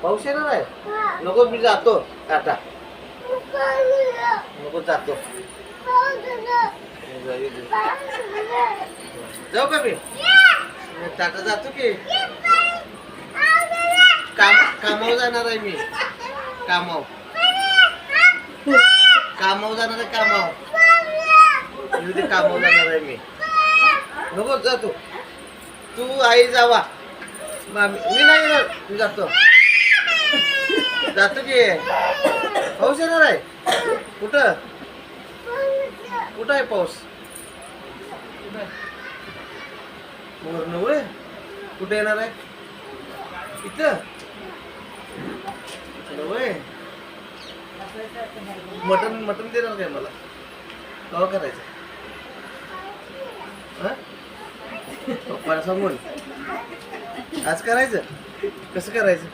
पाऊस येणार आहे. नको मी जातो आता. नको जातो. जाऊ का मी टाटा जातो की कामावर जाणार आहे मी. कामावर जाणार आहे. कामावर जाणार आहे मी. नको जातो. तू आई जावा. मी नाही येणार. मी जातो की. पाऊस येणार आहे. कुठं आहे पाऊस? कुठे येणार आहे? इथं मटन देणार काय मला? केव्हा करायचं? पप्पाला सांगून आज करायचं. कसं करायचं?